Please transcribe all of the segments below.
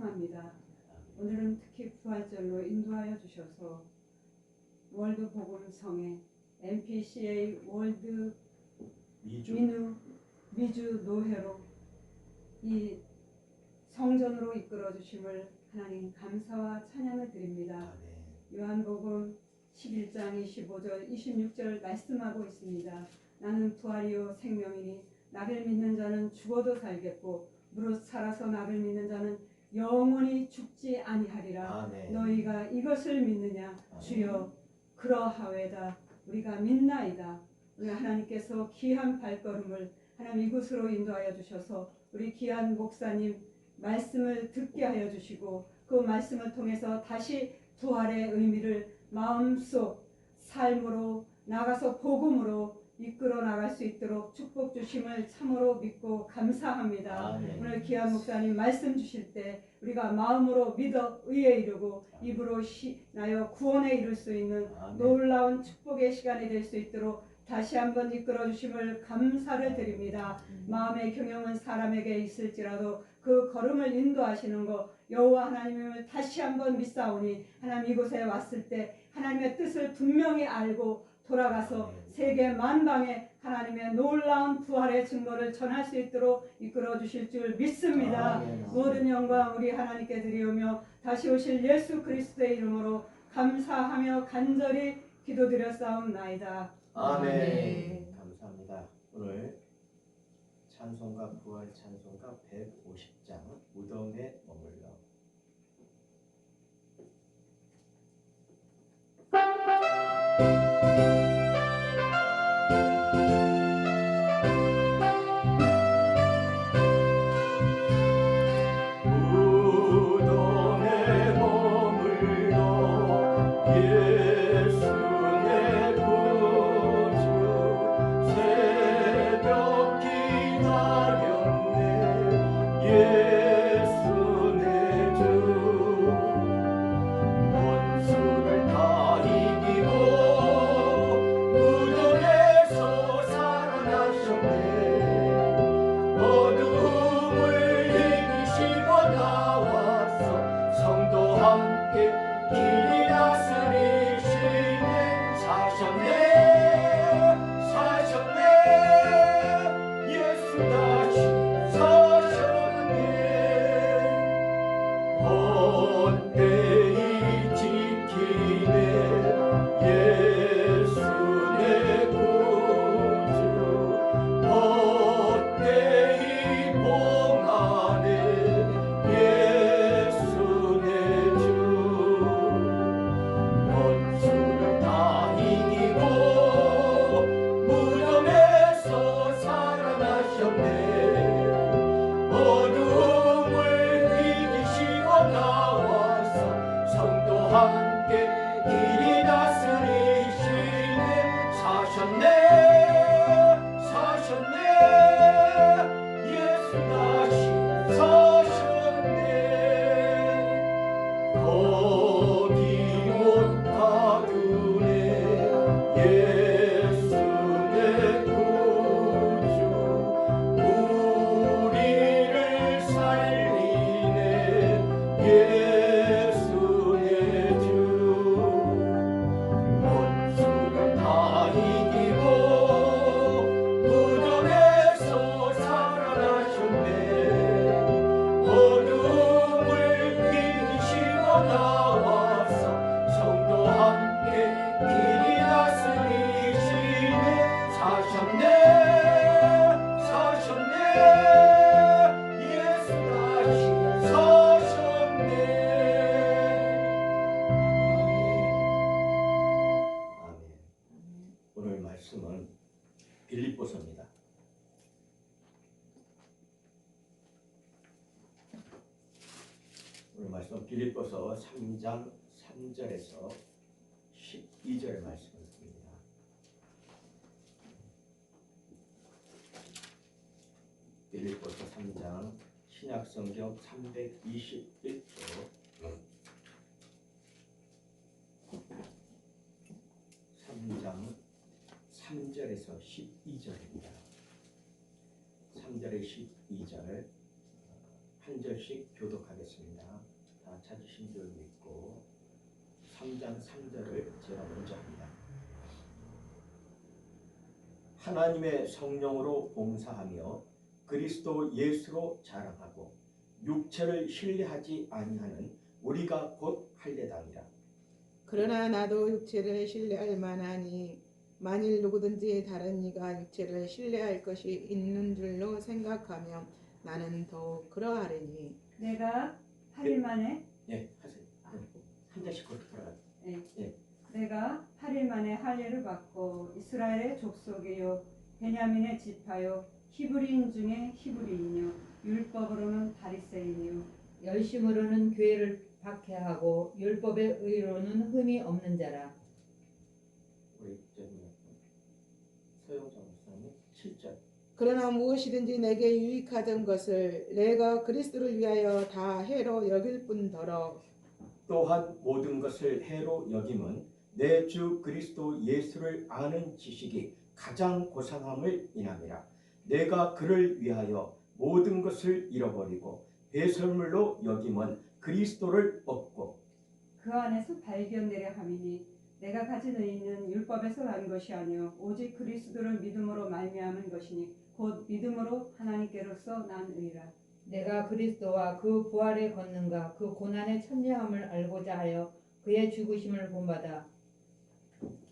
찬송합니다. 오늘은 특히 부활절로 인도하여 주셔서 월드 복음성의 MPCA 월드 미주 노회로 이 성전으로 이끌어 주심을 하나님 감사와 찬양을 드립니다. 요한복음 11장 25절 26절 말씀하고 있습니다. 나는 부활이요 생명이니 나를 믿는 자는 죽어도 살겠고 무릇 살아서 나를 믿는 자는 영원히 죽지 아니하리라. 너희가 이것을 믿느냐? 주여 그러하외다. 우리가 믿나이다. 우리 하나님께서 귀한 발걸음을 하나님 이곳으로 인도하여 주셔서 우리 귀한 목사님 말씀을 듣게 하여 주시고 그 말씀을 통해서 다시 부활의 의미를 마음속 삶으로 나가서 복음으로 이끌어 나갈 수 있도록 축복 주심을 참으로 믿고 감사합니다. 오늘 귀한 목사님 말씀 주실 때 우리가 마음으로 믿어 의에 이르고 입으로 나여 구원에 이룰 수 있는 놀라운 축복의 시간이 될 수 있도록 다시 한번 이끌어 주심을 감사를 드립니다. 마음의 경영은 사람에게 있을지라도 그 걸음을 인도하시는 것 여호와 하나님을 다시 한번 믿사오니 하나님 이곳에 왔을 때 하나님의 뜻을 분명히 알고 돌아가서 세계 만방에 하나님의 놀라운 부활의 증거를 전할 수 있도록 이끌어 주실 줄 믿습니다. 모든 영광 우리 하나님께 드리오며 다시 오실 예수 그리스도의 이름으로 감사하며 간절히 기도드렸사옵나이다. 아멘. 감사합니다. 오늘 찬송가 부활 찬송가 150장 무덤에 머물러 빌립보서입니다. 오늘 말씀 빌립보서 3장 3절에서 12절 말씀을 드립니다. 빌립보서 3장 신약성경 321쪽 3장 3절에서 12절입니다. 3절에 12절 한 절씩 교독하겠습니다. 찾으신 줄 믿고 3장 3절을 제가 먼저 합니다. 하나님의 성령으로 봉사하며 그리스도 예수로 자랑하고 육체를 신뢰하지 아니하는 우리가 곧 할례당이라. 그러나 나도 육체를 신뢰할 만하니 만일 누구든지 다른 이가 육체를 신뢰할 것이 있는 줄로 생각하면 나는 더욱 그러하리니. 내가 8일 만에 예, 하세요. 한 잔씩 그렇게 돌아가요. 내가 8일 만에 할례를 받고 이스라엘의 족속이요 베냐민의 지파요 히브리인 중에 히브리인이요 율법으로는 바리새인이요 열심으로는 교회를 박해하고 율법의 의로는 흠이 없는 자라. 우리 서영장 목사님 7절. 그러나 무엇이든지 내게 유익하던 것을 내가 그리스도를 위하여 다 해로 여길 뿐더러 또한 모든 것을 해로 여김은 내 주 그리스도 예수를 아는 지식이 가장 고상함을 인함이라. 내가 그를 위하여 모든 것을 잃어버리고 배설물로 여김은 그리스도를 얻고 그 안에서 발견되려 함이니 내가 가진 의는 율법에서 난 것이 아니요 오직 그리스도를 믿음으로 말미암은 것이니 곧 믿음으로 하나님께로서 난 의라. 내가 그리스도와 그 부활의 권능과 그 고난의 참여함을 알고자 하여 그의 죽으심을 본받아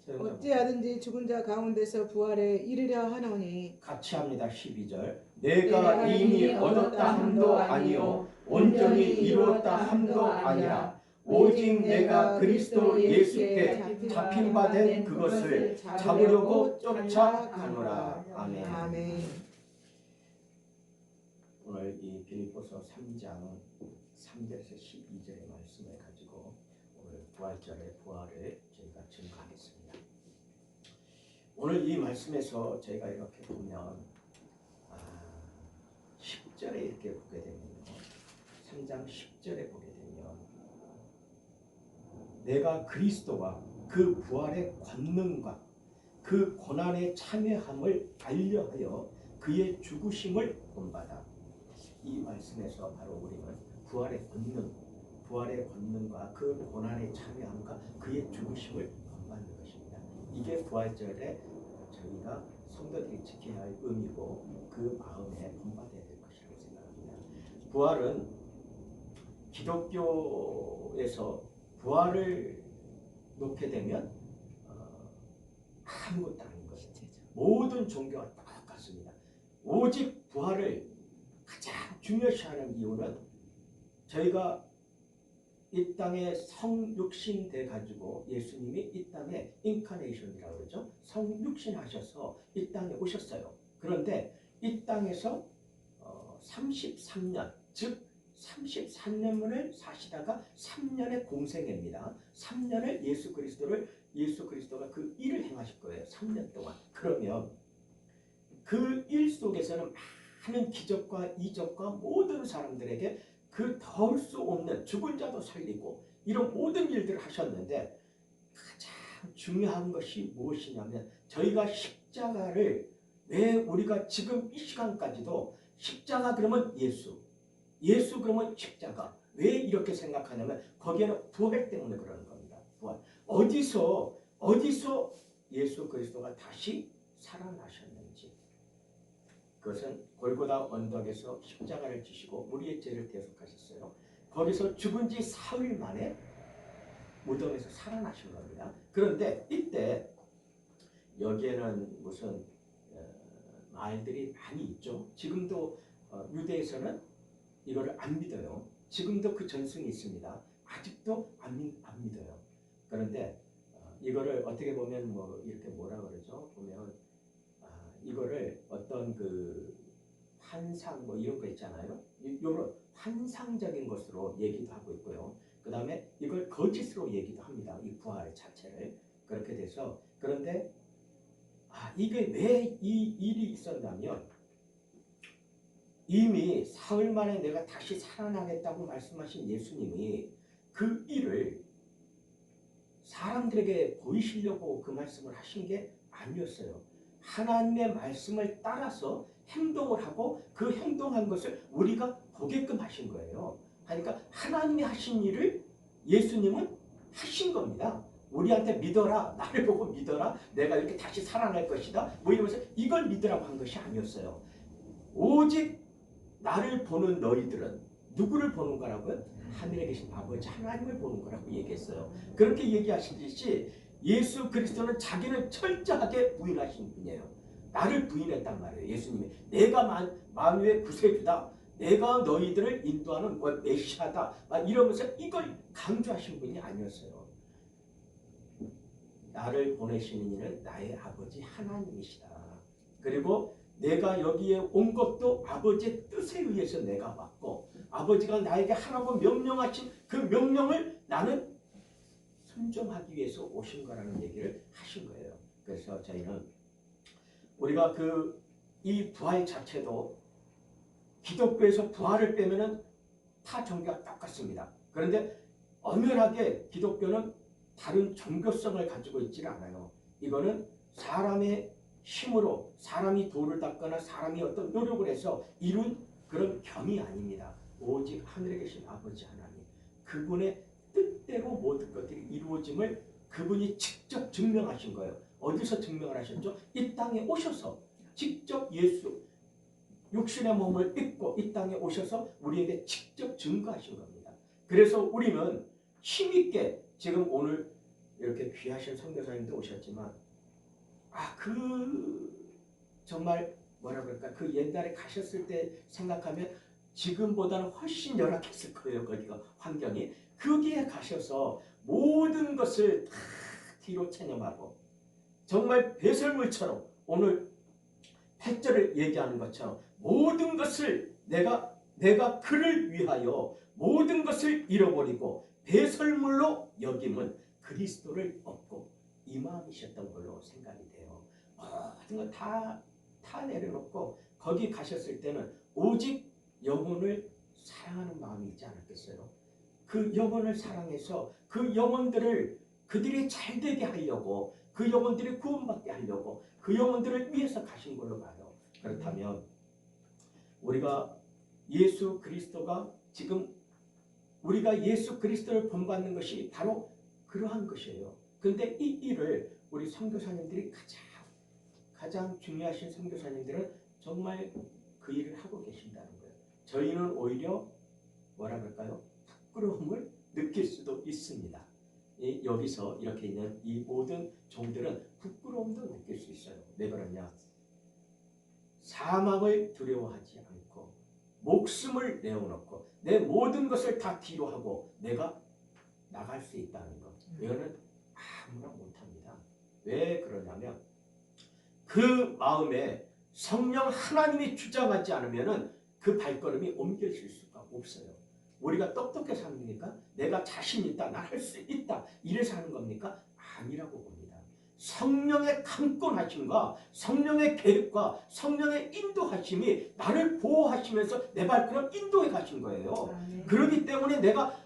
어찌하든지 죽은 자 가운데서 부활에 이르려 하노니. 같이 합니다. 12절. 내가 이미 얻었다 함도 아니요 온전히 이루었다 함도 아니라 오직 내가 그리스도 예수께 잡힌 바 된 그것을 잡으려고 쫓아가노라. 아멘. 아멘. 오늘 이 빌립보서 3장 3절에서 12절의 말씀을 가지고 오늘 부활절의 부활을 저희가 증거하겠습니다. 오늘 이 말씀에서 저희가 이렇게 보면 10절에 이렇게 보게 되면요. 3장 10절에 보게 되면 내가 그리스도와 그 부활의 권능과 그 고난의 참여함을 알려하여 그의 죽으심을 본받아. 이 말씀에서 바로 우리는 부활의 권능과 그 고난의 참여함과 그의 죽으심을 본받는 것입니다. 이게 부활절에 저희가 성도들이 지켜야 할 의미고 그 마음에 본받아야 될 것이라고 생각합니다. 부활은 기독교에서 부활을 놓게 되면 아무것도 아닌 것이죠. 모든 종교가 똑같습니다. 오직 부활을 가장 중요시하는 이유는 저희가 이 땅에 성육신 돼 가지고 예수님이 이 땅에 인카네이션이라고 그러죠. 성육신 하셔서 이 땅에 오셨어요. 그런데 이 땅에서 33년 즉 33년을 사시다가 3년의 공생애입니다. 3년을 예수 그리스도가 그 일을 행하실 거예요. 3년 동안. 그러면 그 일 속에서는 많은 기적과 이적과 모든 사람들에게 그 덜 수 없는 죽은 자도 살리고 이런 모든 일들을 하셨는데 가장 중요한 것이 무엇이냐면 저희가 십자가를 왜 우리가 지금 이 시간까지도 십자가 그러면 예수 그러면 십자가 왜 이렇게 생각하냐면 거기에는 부활 때문에 그러는 겁니다. 부활. 어디서 예수 그리스도가 다시 살아나셨는지 그것은 골고다 언덕에서 십자가를 지시고 우리의 죄를 대속하셨어요. 거기서 죽은 지 사흘 만에 무덤에서 살아나신 겁니다. 그런데 이때 여기에는 무슨 말들이 많이 있죠. 지금도 유대에서는 이거를 안 믿어요. 지금도 그 전승이 있습니다. 아직도 안 믿어요. 그런데 이거를 어떻게 보면 뭐 이렇게 뭐라 그러죠? 보면 이거를 어떤 그 환상 뭐 이런 거 있잖아요. 이런 환상적인 것으로 얘기도 하고 있고요. 그 다음에 이걸 거짓으로 얘기도 합니다. 이 부활 자체를. 그렇게 돼서 그런데 이게 왜 이 일이 있었냐면 이미 사흘 만에 내가 다시 살아나겠다고 말씀하신 예수님이 그 일을 사람들에게 보이시려고 그 말씀을 하신 게 아니었어요. 하나님의 말씀을 따라서 행동을 하고 그 행동한 것을 우리가 보게끔 하신 거예요. 하니까 하나님이 하신 일을 예수님은 하신 겁니다. 우리한테 믿어라, 나를 보고 믿어라, 내가 이렇게 다시 살아날 것이다, 뭐 이러면서 이걸 믿으라고 한 것이 아니었어요. 오직 나를 보는 너희들은 누구를 보는 거라고요? 하늘에 계신 아버지 하나님을 보는 거라고 얘기했어요. 그렇게 얘기하시듯이 예수 그리스도는 자기는 철저하게 부인하신 분이에요. 나를 부인했단 말이에요. 예수님이 내가 만유의 구세주다, 내가 너희들을 인도하는 메시아다, 막 이러면서 이걸 강조하신 분이 아니었어요. 나를 보내시는 이는 나의 아버지 하나님이시다. 그리고 내가 여기에 온 것도 아버지의 뜻에 의해서 내가 왔고, 아버지가 나에게 하라고 명령하신 그 명령을 나는 순종하기 위해서 오신 거라는 얘기를 하신 거예요. 그래서 저희는 우리가 이 부활 자체도 기독교에서 부활을 빼면은 타 종교가 똑같습니다. 그런데 엄연하게 기독교는 다른 종교성을 가지고 있지는 않아요. 이거는 사람의 힘으로 사람이 돌을 닦거나 사람이 어떤 노력을 해서 이룬 그런 겸이 아닙니다. 오직 하늘에 계신 아버지 하나님, 그분의 뜻대로 모든 것들이 이루어짐을 그분이 직접 증명하신 거예요. 어디서 증명을 하셨죠? 이 땅에 오셔서 직접 예수 육신의 몸을 입고 이 땅에 오셔서 우리에게 직접 증거하신 겁니다. 그래서 우리는 힘있게 지금 오늘 이렇게 귀하신 선교사님도 오셨지만 정말 뭐라 그럴까, 그 옛날에 가셨을 때 생각하면 지금보다는 훨씬 열악했을 거예요. 거기가 환경이. 거기에 가셔서 모든 것을 다 뒤로 체념하고 정말 배설물처럼 오늘 8절을 얘기하는 것처럼 모든 것을 내가 그를 위하여 모든 것을 잃어버리고 배설물로 여김은 그리스도를 얻고 이 마음이셨던 걸로 생각이 돼요. 모든 거 다 내려놓고 거기 가셨을 때는 오직 영혼을 사랑하는 마음이 있지 않았겠어요? 그 영혼을 사랑해서 그 영혼들을 그들이 잘되게 하려고, 그 영혼들이 구원받게 하려고 그 영혼들을 위해서 가신 걸로 봐요. 그렇다면 우리가 예수 그리스도가 지금 우리가 예수 그리스도를 본받는 것이 바로 그러한 것이에요. 근데 이 일을 우리 선교사님들이 가장 중요하신 선교사님들은 정말 그 일을 하고 계신다는 거예요. 저희는 오히려 뭐라 그럴까요? 부끄러움을 느낄 수도 있습니다. 여기서 이렇게 있는 이 모든 종들은 부끄러움도 느낄 수 있어요. 왜 그러냐? 사망을 두려워하지 않고 목숨을 내어놓고 내 모든 것을 다 뒤로 하고 내가 나갈 수 있다는 것. 이거는 아무나 못합니다. 왜 그러냐면 그 마음에 성령 하나님이 주장하지 않으면 그 발걸음이 옮겨질 수가 없어요. 우리가 똑똑해서 하는 겁니까? 내가 자신 있다, 나 할 수 있다, 이래서 하는 겁니까? 아니라고 봅니다. 성령의 강권하심과 성령의 계획과 성령의 인도하심이 나를 보호하시면서 내 발걸음 인도해 가신 거예요. 그렇기 때문에 내가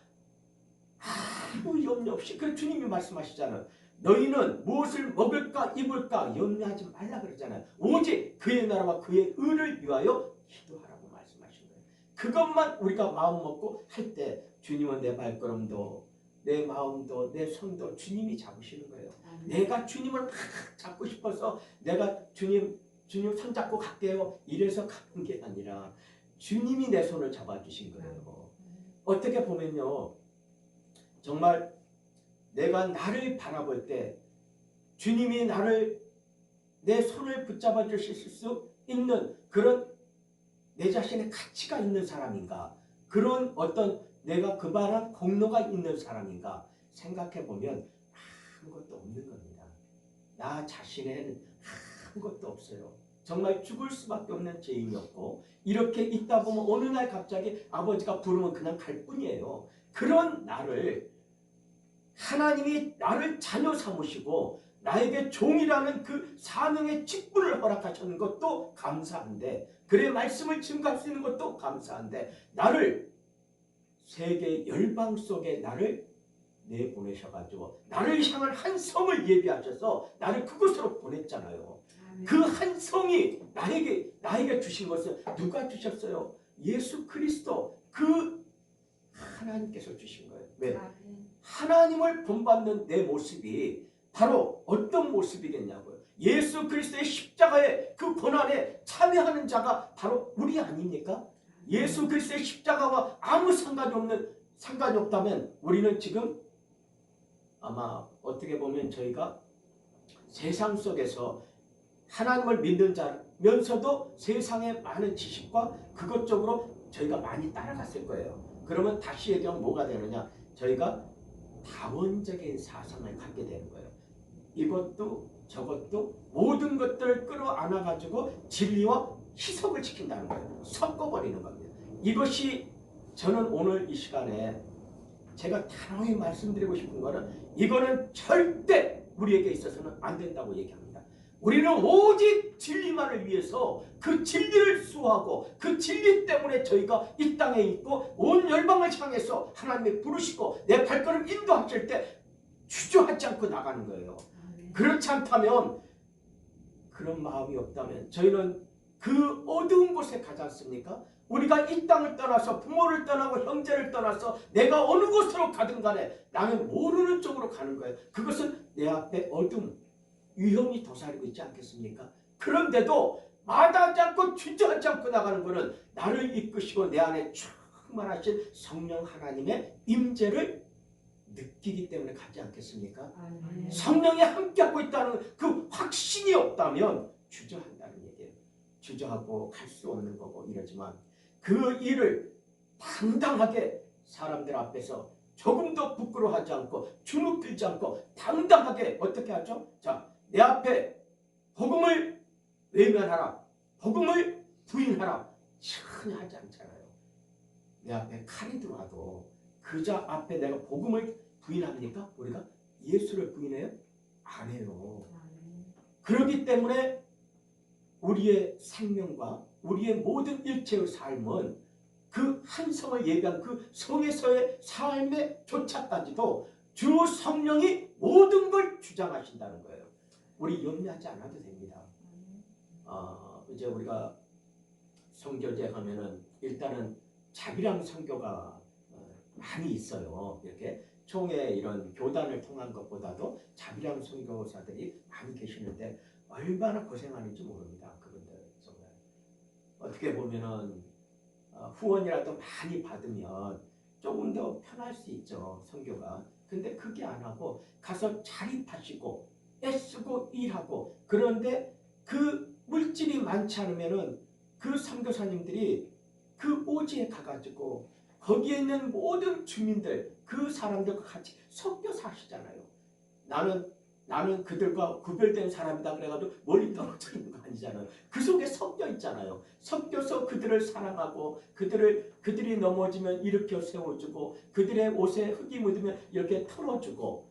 아무 염려 없이, 그 주님이 말씀하시잖아요. 너희는 무엇을 먹을까 입을까 염려하지 말라 그러잖아요. 오직 그의 나라와 그의 의를 위하여 기도하라고 말씀하신 거예요. 그것만 우리가 마음 먹고 할 때 주님은 내 발걸음도 내 마음도 내 손도 주님이 잡으시는 거예요. 내가 주님을 잡고 싶어서 내가 주님 손 잡고 갈게요 이래서 가는 게 아니라 주님이 내 손을 잡아주신 거예요. 어떻게 보면요, 정말 내가 나를 바라볼 때 주님이 내 손을 붙잡아 주실 수 있는 그런 내 자신의 가치가 있는 사람인가, 그런 어떤 내가 그만한 공로가 있는 사람인가 생각해 보면 아무것도 없는 겁니다. 나 자신에는 아무것도 없어요. 정말 죽을 수밖에 없는 죄인이었고, 이렇게 있다 보면 어느 날 갑자기 아버지가 부르면 그냥 갈 뿐이에요. 그런 나를 하나님이 나를 자녀 삼으시고 나에게 종이라는 그 사명의 직분을 허락하시는 것도 감사한데, 그의 말씀을 증거할 수 있는 것도 감사한데, 나를 세계 열방 속에 나를 내보내셔가지고 나를 향한 한 성을 예비하셔서 나를 그곳으로 보냈잖아요. 그 한 성이 나에게 주신 것을 누가 주셨어요? 예수 그리스도. 그 하나님께서 주신 거예요. 왜? 아멘. 하나님을 본받는 내 모습이 바로 어떤 모습이겠냐고요. 예수 그리스도의 십자가의 그 고난에 참여하는 자가 바로 우리 아닙니까? 예수 그리스도의 십자가와 아무 상관이 없다면 우리는 지금 아마 어떻게 보면 저희가 세상 속에서 하나님을 믿는 자면서도 세상의 많은 지식과 그것 쪽으로 저희가 많이 따라갔을 거예요. 그러면 다시 얘기하면 뭐가 되느냐? 저희가 다원적인 사상을 갖게 되는 거예요. 이것도 저것도 모든 것들을 끌어안아 가지고 진리와 희석을 시킨다는 거예요. 섞어버리는 겁니다. 이것이 저는 오늘 이 시간에 제가 단호히 말씀드리고 싶은 거는 이거는 절대 우리에게 있어서는 안 된다고 얘기합니다. 우리는 오직 진리만을 위해서 그 진리를 수호하고 그 진리 때문에 저희가 이 땅에 있고 온 열방을 향해서 하나님이 부르시고 내 발걸음 인도하실 때 주저하지 않고 나가는 거예요. 그렇지 않다면, 그런 마음이 없다면 저희는 그 어두운 곳에 가지 않습니까? 우리가 이 땅을 떠나서 부모를 떠나고 형제를 떠나서 내가 어느 곳으로 가든 간에 나는 모르는 쪽으로 가는 거예요. 그것은 내 앞에 어둠, 위험이 도사리고 있지 않겠습니까? 그런데도 마다하지 않고 주저하지 않고 나가는 것은 나를 이끄시고 내 안에 충만하신 성령 하나님의 임재를 느끼기 때문에 가지 않겠습니까? 아멘. 성령이 함께하고 있다는 그 확신이 없다면 주저한다는 얘기예요. 주저하고 갈 수 없는 거고 이러지만 그 일을 당당하게 사람들 앞에서 조금도 부끄러워하지 않고 주눅들지 않고 당당하게 어떻게 하죠? 자, 내 앞에 복음을 외면하라, 복음을 부인하라 전혀 하지 않잖아요. 내 앞에 칼이 들어와도 그 자 앞에 내가 복음을 부인합니까? 우리가 예수를 부인해요? 안 해요. 그렇기 때문에 우리의 생명과 우리의 모든 일체의 삶은 그 한 성을 예비한 그 성에서의 삶에 조차까지도 주 성령이 모든 걸 주장하신다는 거예요. 우리 염려하지 않아도 됩니다. 이제 우리가 선교제 가면은 일단은 자비랑 선교가 많이 있어요. 이렇게 총회 이런 교단을 통한 것보다도 자비랑 선교사들이 많이 계시는데 얼마나 고생하는지 모릅니다. 그분들 정말 어떻게 보면은 후원이라도 많이 받으면 조금 더 편할 수 있죠, 선교가. 근데 그게 안 하고 가서 자립하시고 애쓰고 일하고, 그런데 그 물질이 많지 않으면은 그 선교사님들이 그 오지에 가가지고 거기에 있는 모든 주민들, 그 사람들과 같이 섞여 사시잖아요. 나는 그들과 구별된 사람이다 그래가지고 멀리 떨어져 있는 거 아니잖아요. 그 속에 섞여 있잖아요. 섞여서 그들을 사랑하고 그들이 넘어지면 일으켜 세워주고 그들의 옷에 흙이 묻으면 이렇게 털어주고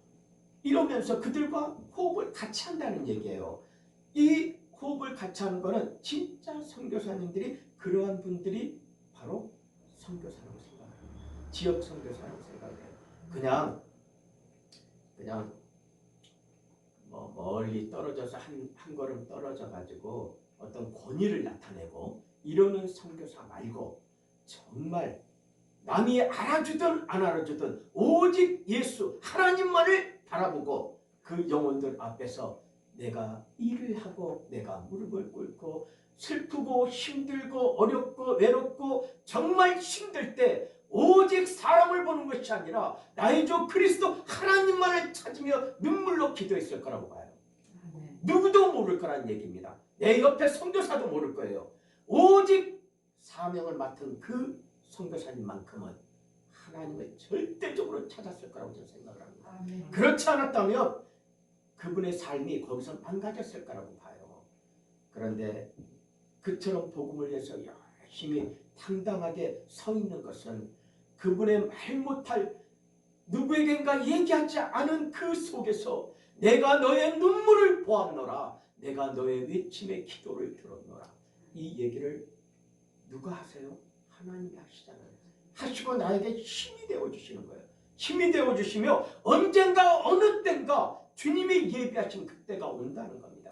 이러면서 그들과 호흡을 같이 한다는 얘기예요. 이 호흡을 같이 하는 거는 진짜 선교사님들이 그러한 분들이 바로 선교사라고 생각해요. 지역 선교사라고 생각해요. 그냥 멀리 떨어져서 한 걸음 떨어져 가지고 어떤 권위를 나타내고 이러는 선교사 말고 정말 남이 알아주든 안 알아주든 오직 예수 하나님만을 바라보고 그 영혼들 앞에서 내가 일을 하고 내가 무릎을 꿇고 슬프고 힘들고 어렵고 외롭고 정말 힘들 때 오직 사람을 보는 것이 아니라 나의 주 그리스도 하나님만을 찾으며 눈물로 기도했을 거라고 봐요. 누구도 모를 거라는 얘기입니다. 내 옆에 선교사도 모를 거예요. 오직 사명을 맡은 그 선교사님만큼은 하나님을 절대적으로 찾았을 거라고 저는 생각을 합니다. 그렇지 않았다면 그분의 삶이 거기서 망가졌을 거라고 봐요. 그런데 그처럼 복음을 위해서 열심히 당당하게 서 있는 것은 그분의 말 못할 누구에겐가 얘기하지 않은 그 속에서 내가 너의 눈물을 보았노라, 내가 너의 외침의 기도를 들었노라, 이 얘기를 누가 하세요? 하나님이 하시잖아요. 하시고 나에게 힘이 되어주시는 거예요. 힘이 되어주시며 언젠가 어느 때인가 주님이 예비하신 그때가 온다는 겁니다.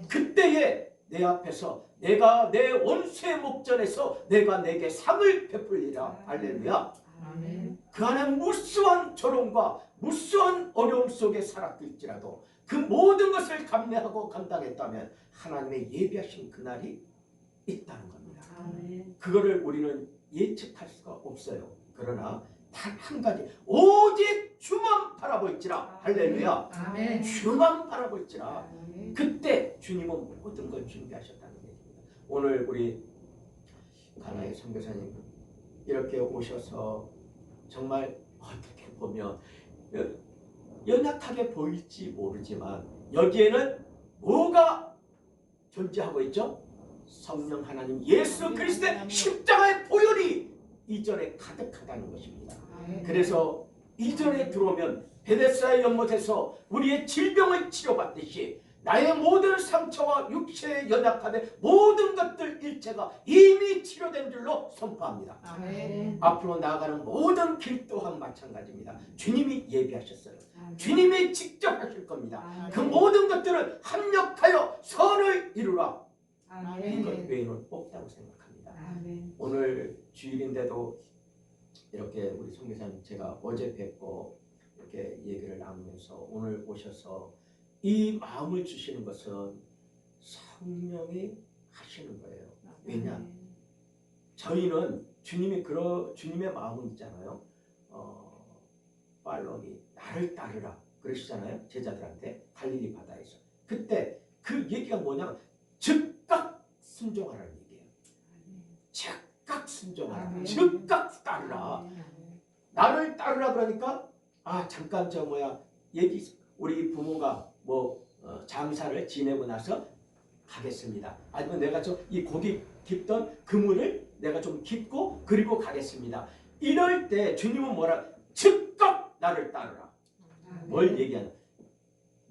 그때에 내 앞에서 내가 내 원수의 목전에서 내가 내게 상을 베풀리라. 할렐루야. 아멘. 그 안에 무수한 조롱과 무수한 어려움 속에 살았을지라도 그 모든 것을 감내하고 감당했다면 하나님의 예비하신 그날이 있다는 겁니다. 아멘. 그거를 우리는 예측할 수가 없어요. 그러나 단 한 가지, 오직 주만 바라볼지라. 할렐루야. 아멘. 주만 바라볼지라. 아멘. 그때 주님은 모든 걸 준비하셨다는 얘기입니다. 오늘 우리 가나의 선교사님 이렇게 오셔서 정말 어떻게 보면 연약하게 보일지 모르지만 여기에는 뭐가 존재하고 있죠? 성령 하나님 예수 그리스도의 십자가의 보혈이 이전에 가득하다는 것입니다. 그래서 이전에 들어오면 베데스다의 연못에서 우리의 질병을 치료받듯이 나의 모든 상처와 육체의 연약함의 모든 것들 일체가 이미 치료된 줄로 선포합니다. 아멘. 앞으로 나아가는 모든 길 또한 마찬가지입니다. 주님이 예비하셨어요. 아멘. 주님이 직접 하실 겁니다. 아멘. 그 모든 것들은 합력하여 선을 이루라. 아멘. 이것 외에는 없다고 생각합니다. 아멘. 오늘 주일인데도 이렇게 우리 선교사님 제가 어제 뵙고 이렇게 얘기를 나누면서 오늘 오셔서 이 마음을 주시는 것은 성령이 하시는 거예요. 왜냐? 저희는 주님의 마음은 있잖아요. 팔로미 나를 따르라 그러시잖아요. 제자들한테 갈릴리 바다에서. 그때 그 얘기가 뭐냐면 즉각 순종하라는 얘기예요. 즉각 순종하라. 아멘. 즉각 따르라. 나를 따르라 그러니까 잠깐 얘기 우리 부모가 장사를 지내고 나서 가겠습니다. 아니면 내가 이 고기 깁던 그물을 내가 좀 깁고 그리고 가겠습니다. 이럴 때 주님은 뭐라? 즉각 나를 따르라. 뭘 얘기하냐?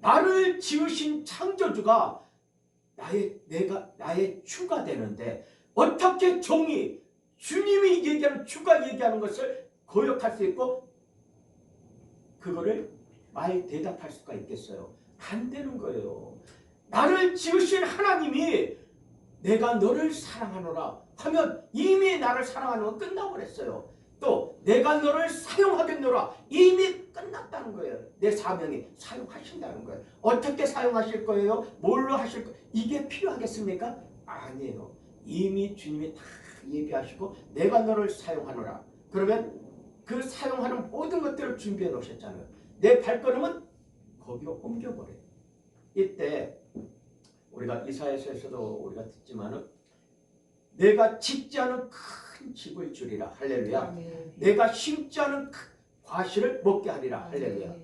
나를 지으신 창조주가 나의 주가 되는데 어떻게 종이 주님이 얘기하는 주가 얘기하는 것을 거역할 수 있고 그거를 말 대답할 수가 있겠어요? 안 되는 거예요. 나를 지으신 하나님이 내가 너를 사랑하노라 하면 이미 나를 사랑하는 건 끝나버렸어요. 또 내가 너를 사용하겠노라 이미 끝났다는 거예요. 내 사명이 사용하신다는 거예요. 어떻게 사용하실 거예요? 뭘로 하실 거예요? 이게 필요하겠습니까? 아니에요. 이미 주님이 다 예비하시고 내가 너를 사용하노라. 그러면 그 사용하는 모든 것들을 준비해 놓으셨잖아요. 내 발걸음은 거기로 옮겨버려요. 이때 우리가 이사야서에서도 우리가 듣지만은 내가 짓지 않은 큰 집을 주리라. 할렐루야. 아멘. 내가 심지 않은 과실을 먹게 하리라. 할렐루야.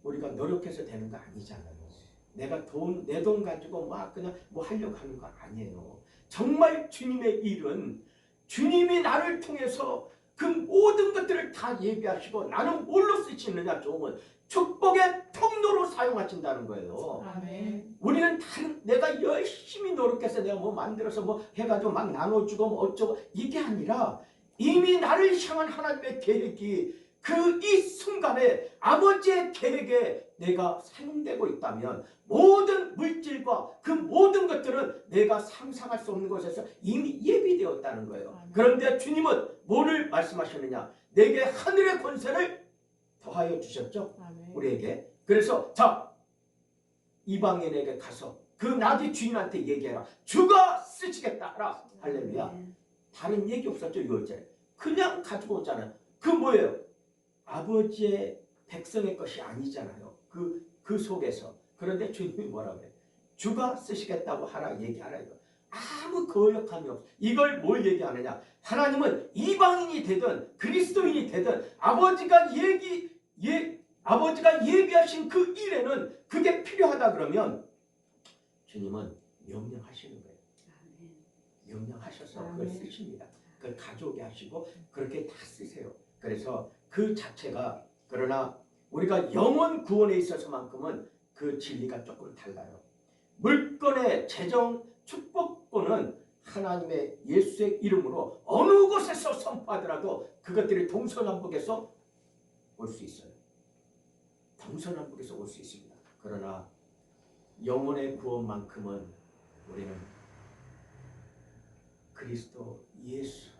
우리가 노력해서 되는 거 아니잖아요. 내가 내 돈 가지고 막 그냥 하려고 하는 거 아니에요. 정말 주님의 일은 주님이 나를 통해서 그 모든 것들을 다 예비하시고 나는 뭘로 쓰시느냐? 좋으면 축복의 통로로 사용하신다는 거예요. 아멘. 우리는 내가 열심히 노력해서 내가 만들어서 해가지고 막 나눠주고 어쩌고 이게 아니라 이미 나를 향한 하나님의 계획이 이 순간에 아버지의 계획에 내가 사용되고 있다면 모든 물질과 그 모든 것들은 내가 상상할 수 없는 곳에서 이미 예비되었다는 거예요. 그런데 주님은 뭐를 말씀하셨느냐? 내게 하늘의 권세를 더하여 주셨죠. 아멘. 우리에게. 그래서 이방인에게 가서 그 나귀 주인한테 얘기해라. 주가 쓰시겠다. 할렐루야. 다른 얘기 없었죠. 6월절에. 그냥 가지고 오잖아요. 그 뭐예요? 아버지의 백성의 것이 아니잖아요. 그 속에서. 그런데 주님이 뭐라 그래? 주가 쓰시겠다고 하라 얘기하라 이거. 아무 거역함이 없어. 이걸 뭘 얘기하느냐? 하나님은 이방인이 되든 그리스도인이 되든 아버지가 예비하신 그 일에는 그게 필요하다 그러면 주님은 명령하시는 거예요. 명령하셔서 그걸 쓰십니다. 그걸 가져오게 하시고 그렇게 다 쓰세요. 그래서 그 자체가 그러나 우리가 영원 구원에 있어서만큼은 그 진리가 조금 달라요. 물권의 재정 축복권은 하나님의 예수의 이름으로 어느 곳에서 선포하더라도 그것들이 동서남북에서 올 수 있어요. 동서남북에서 올 수 있습니다. 그러나 영혼의 구원만큼은 우리는 그리스도 예수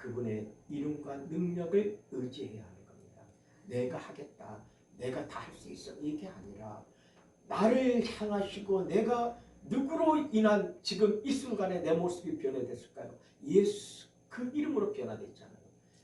그분의 이름과 능력을 의지해야 하는 겁니다. 내가 하겠다, 내가 다 할 수 있어, 이게 아니라 나를 향하시고 내가 누구로 인한 지금 이 순간에 내 모습이 변화됐을까요? 예수 그 이름으로 변화됐잖아요.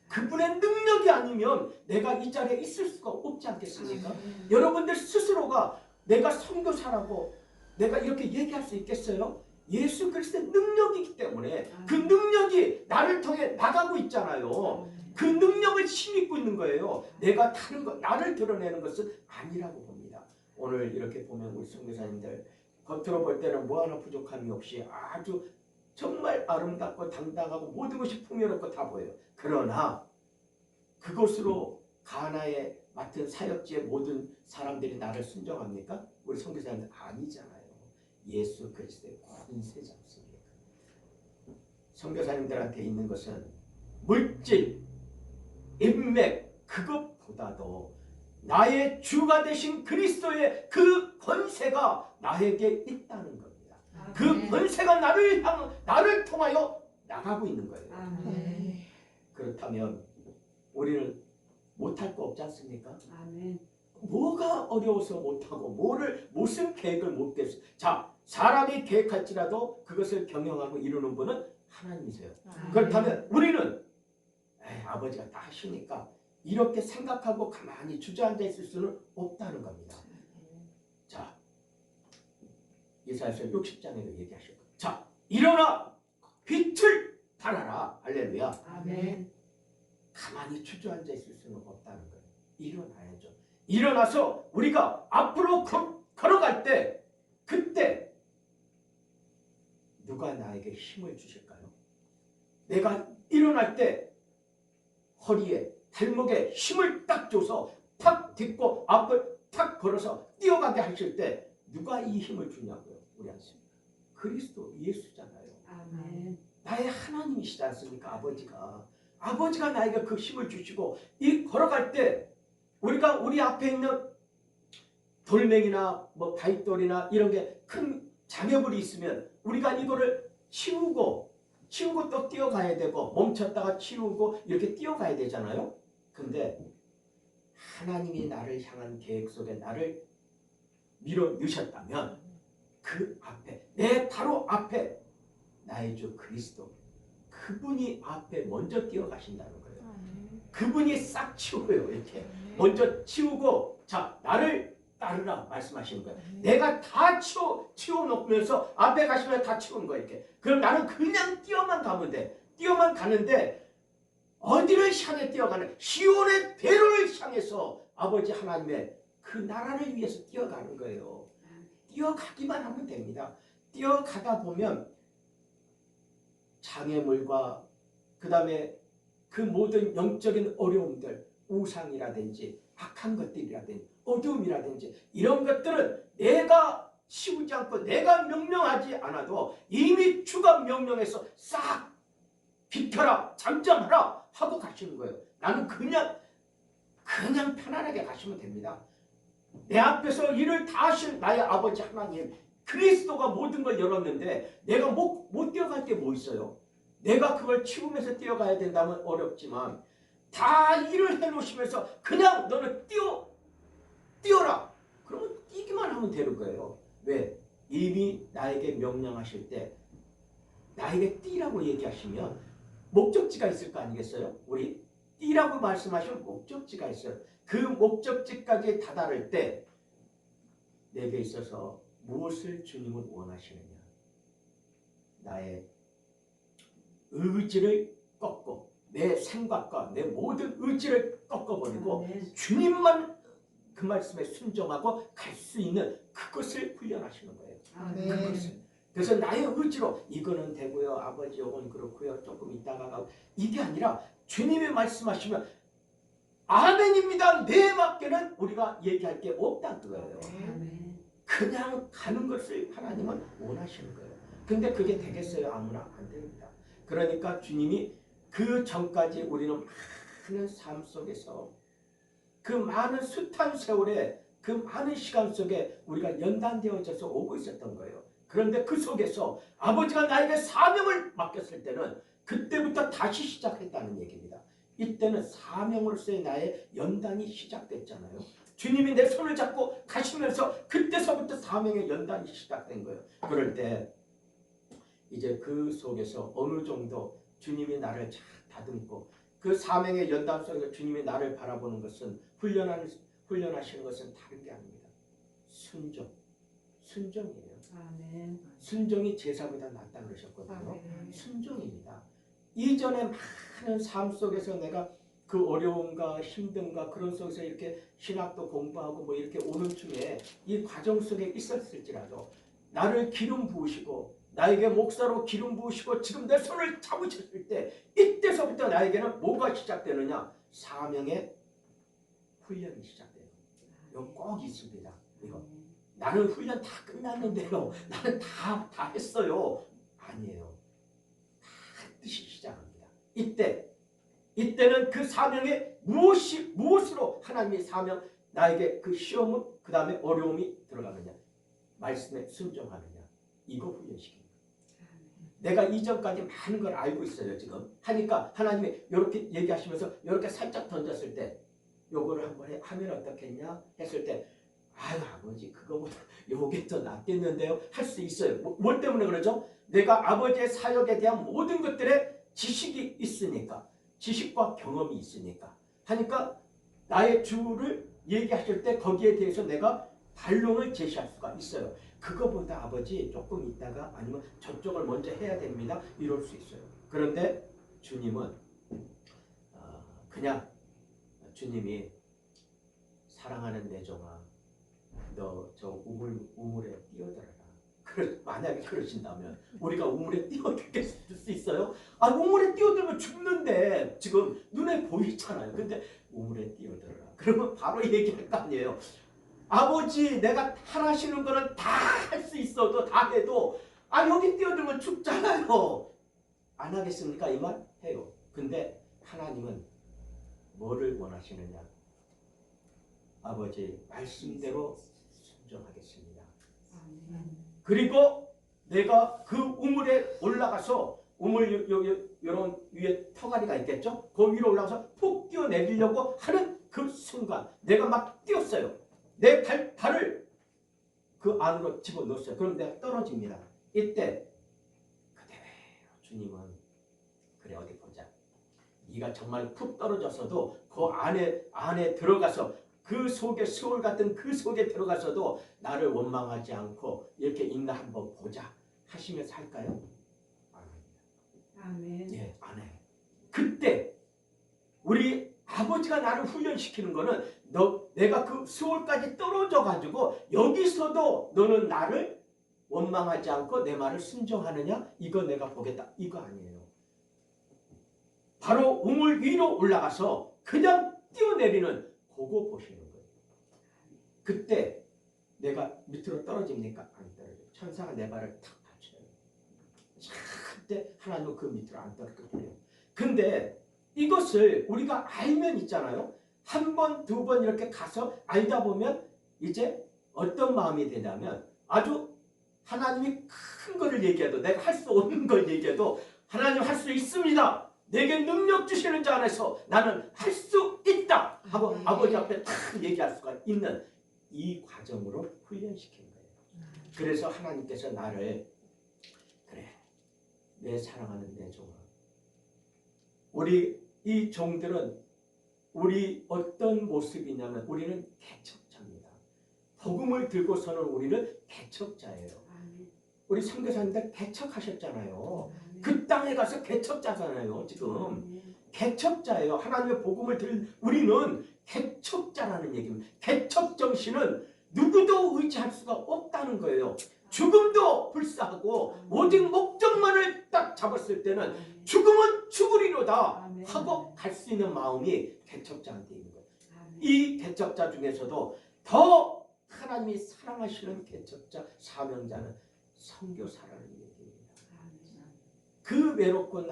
그분의 능력이 아니면 내가 이 자리에 있을 수가 없지 않겠습니까? 여러분들 스스로가 내가 선교사라고 내가 이렇게 얘기할 수 있겠어요? 예수 그리스도의 능력이기 때문에 그 능력이 나를 통해 나가고 있잖아요. 그 능력을 힘입고 있는 거예요. 내가 다른 것, 나를 드러내는 것은 아니라고 봅니다. 오늘 이렇게 보면 우리 선교사님들 겉으로 볼 때는 뭐 하나 부족함이 없이 아주 정말 아름답고 당당하고 모든 것이 풍요롭고 다 보여요. 그러나 그것으로 가나에 맡은 사역지의 모든 사람들이 나를 순종합니까? 우리 선교사님들 아니잖아요. 예수 그리스도의 권세 잡습니다. 선교사님들한테 있는 것은 물질, 인맥 그것보다도 나의 주가 되신 그리스도의 그 권세가 나에게 있다는 겁니다. 그 권세가 나를 통하여 나가고 있는 거예요. 아멘. 그렇다면 우리는 못할 거 없지 않습니까? 아멘. 뭐가 어려워서 못하고 무슨 계획을 못 깼어. 자, 사람이 계획할지라도 그것을 경영하고 이루는 분은 하나님이세요. 그렇다면 우리는 아버지가 다 하시니까 이렇게 생각하고 가만히 주저앉아 있을 수는 없다는 겁니다. 자, 이사야서 60장에도 얘기하셨고, 자, 일어나 빛을 발하라. 할렐루야. 아멘. 가만히 주저앉아 있을 수는 없다는 거예요. 일어나야죠. 일어나서 우리가 앞으로 걸어갈 때 그때 누가 나에게 힘을 주실까요? 내가 일어날 때 허리에 발목에 힘을 딱 줘서 탁 딛고 앞을 탁 걸어서 뛰어가게 하실 때 누가 이 힘을 주냐고요? 우리한테. 그리스도 예수잖아요. 아멘. 나의 하나님이시지 않습니까? 아버지가 나에게 그 힘을 주시고 이 걸어갈 때 우리가 우리 앞에 있는 돌멩이나 뭐 바위돌이나 이런 게 큰 장애물이 있으면 우리가 이거를 치우고 또 뛰어가야 되고 멈췄다가 치우고 이렇게 뛰어가야 되잖아요. 근데 하나님이 나를 향한 계획 속에 나를 밀어 넣으셨다면 그 앞에 내 바로 앞에 나의 주 그리스도 그분이 앞에 먼저 뛰어가신다는 거예요. 그분이 싹 치워요. 이렇게 먼저 치우고 자 나를 따르라 말씀하시는 거예요. 내가 다 치워놓으면서 앞에 가시면 다 치우는 거예요. 이렇게. 그럼 나는 그냥 뛰어만 가면 돼. 뛰어만 가는데 어디를 향해 뛰어가는 시온의 대로를 향해서 아버지 하나님의 그 나라를 위해서 뛰어가는 거예요. 뛰어가기만 하면 됩니다. 뛰어가다 보면 장애물과 그 다음에 그 모든 영적인 어려움들 우상이라든지 악한 것들이라든지 어두움이라든지 이런 것들은 내가 치우지 않고 내가 명령하지 않아도 이미 주가 명령해서 싹 비켜라 잠잠하라 하고 가시는 거예요. 나는 그냥 편안하게 가시면 됩니다. 내 앞에서 일을 다 하신 나의 아버지 하나님 그리스도가 모든 걸 열었는데 내가 못 뛰어갈 게 뭐 있어요? 내가 그걸 치우면서 뛰어가야 된다면 어렵지만 다 일을 해놓으시면서 그냥 너는 뛰어라. 그러면 뛰기만 하면 되는 거예요. 왜? 이미 나에게 명령하실 때 나에게 뛰라고 얘기하시면 목적지가 있을 거 아니겠어요? 우리 뛰라고 말씀하시면 목적지가 있어요. 그 목적지까지 다다를 때 내게 있어서 무엇을 주님은 원하시느냐? 나의 의지를 꺾고 내 생각과 내 모든 의지를 꺾어버리고 아멘. 주님만 그 말씀에 순종하고 갈 수 있는 그것을 훈련하시는 거예요. 아멘. 그것을. 그래서 나의 의지로 이거는 되고요. 아버지 이건 그렇고요. 조금 이따가 가고 이게 아니라 주님이 말씀하시면 아멘입니다. 네 밖에는 우리가 얘기할 게 없다는 거예요. 아멘. 그냥 가는 것을 하나님은 원하시는 거예요. 근데 그게 되겠어요? 아무나 안 됩니다. 그러니까 주님이 그 전까지 우리는 많은 삶 속에서 그 많은 숱한 세월에 그 많은 시간 속에 우리가 연단되어져서 오고 있었던 거예요. 그런데 그 속에서 아버지가 나에게 사명을 맡겼을 때는 그때부터 다시 시작했다는 얘기입니다. 이때는 사명으로서의 나의 연단이 시작됐잖아요. 주님이 내 손을 잡고 가시면서 그때서부터 사명의 연단이 시작된 거예요. 그럴 때 이제 그 속에서 어느 정도 주님이 나를 잘 다듬고 그 사명의 연단 속에서 주님이 나를 바라보는 것은 훈련하시는 것은 다른 게 아닙니다. 순종이에요. 아멘. 순종이 제사보다 낫다 그러셨거든요. 아멘. 순종입니다. 이전에 많은 삶 속에서 내가 그 어려움과 힘듦과 그런 속에서 이렇게 신학도 공부하고 뭐 이렇게 오는 중에 이 과정 속에 있었을지라도 나를 기름 부으시고 나에게 목사로 기름 부으시고 지금 내 손을 잡으셨을 때 이때서부터 나에게는 뭐가 시작되느냐? 사명의 훈련이 시작돼요. 이거 꼭 있습니다. 이거 나는 훈련 다 끝났는데요. 나는 다 했어요. 아니에요. 반드시 시작합니다. 이때는 그 사명에 무엇으로 하나님의 사명 나에게 그 시험은 그 다음에 어려움이 들어가느냐? 말씀에 순종하느냐? 이거 훈련시킵니다. 내가 이전까지 많은 걸 알고 있어요. 지금 하니까 하나님이 이렇게 얘기하시면서 이렇게 살짝 던졌을 때 요거를 한번 하면 어떻겠냐 했을 때 아유 아버지 그거보다 요게 더 낫겠는데요 할 수 있어요. 뭘 때문에 그러죠? 내가 아버지의 사역에 대한 모든 것들에 지식이 있으니까 지식과 경험이 있으니까 하니까 나의 주를 얘기하실 때 거기에 대해서 내가 반론을 제시할 수가 있어요. 그거보다 아버지 조금 있다가 아니면 저쪽을 먼저 해야 됩니다. 이럴 수 있어요. 그런데 주님은 그냥 주님이 사랑하는 내 종아 너 저 우물에 뛰어들어라. 만약에 그러신다면 우리가 우물에 뛰어들 수 있어요? 아 우물에 뛰어들면 죽는데 지금 눈에 보이잖아요. 근데 우물에 뛰어들어라. 그러면 바로 얘기할 거 아니에요. 아버지 내가 하라시는 거는 다 할 수 있어도 다 해도 아 여기 뛰어들면 죽잖아요. 안 하겠습니까? 이 말 해요. 근데 하나님은 뭐를 원하시느냐? 아버지 말씀대로 순종하겠습니다. 그리고 내가 그 우물에 올라가서 우물 요런 위에 터가리가 있겠죠? 그 위로 올라가서 푹 뛰어내리려고 하는 그 순간 내가 막 뛰었어요. 내 발을 그 안으로 집어넣었어요. 그럼 내가 떨어집니다. 이때 그대로 주님은 그래 어디 보자. 네가 정말 푹 떨어졌어도 그 안에 들어가서 그 속에 수월 같은 그 속에 들어가서도 나를 원망하지 않고 이렇게 있나 한번 보자 하시면서 할까요? 안 합니다. 아멘. 예, 안 해요. 그때 우리 아버지가 나를 훈련시키는 거는 내가 그 수월까지 떨어져 가지고 여기서도 너는 나를 원망하지 않고 내 말을 순종하느냐? 이거 내가 보겠다. 이거 아니에요. 바로 우물 위로 올라가서 그냥 뛰어내리는 그거 보시는 거예요. 그때 내가 밑으로 떨어집니까? 안 떨어져요. 천사가 내 발을 탁 받쳐요. 그때 하나님은 그 밑으로 안 떨어져요. 근데 이것을 우리가 알면 있잖아요. 한 번, 두 번 이렇게 가서 알다 보면 이제 어떤 마음이 되냐면 아주 하나님이 큰 거를 얘기해도 내가 할 수 없는 걸 얘기해도 하나님 할 수 있습니다. 내게 능력 주시는 자 안에서 나는 할 수 있다 하고 아버지 앞에 딱 얘기할 수가 있는 이 과정으로 훈련시킨 거예요. 그래서 하나님께서 나를 그래 내 사랑하는 내 종아 우리 이 종들은 우리 어떤 모습이냐면 우리는 개척자입니다. 복음을 들고서는 우리는 개척자예요. 우리 선교사님들 개척하셨잖아요. 그 땅에 가서 개척자잖아요. 지금 개척자예요. 하나님의 복음을 우리는 개척자라는 얘기입니다. 개척 정신은 누구도 의지할 수가 없다는 거예요. 죽음도 불사하고 오직 목적만을 딱 잡았을 때는 죽음은 죽으리로다 하고 갈 수 있는 마음이 개척자한테 있는 거예요. 이 개척자 중에서도 더 하나님이 사랑하시는 개척자 사명자는 선교사라는 얘기입니다. 그 외롭고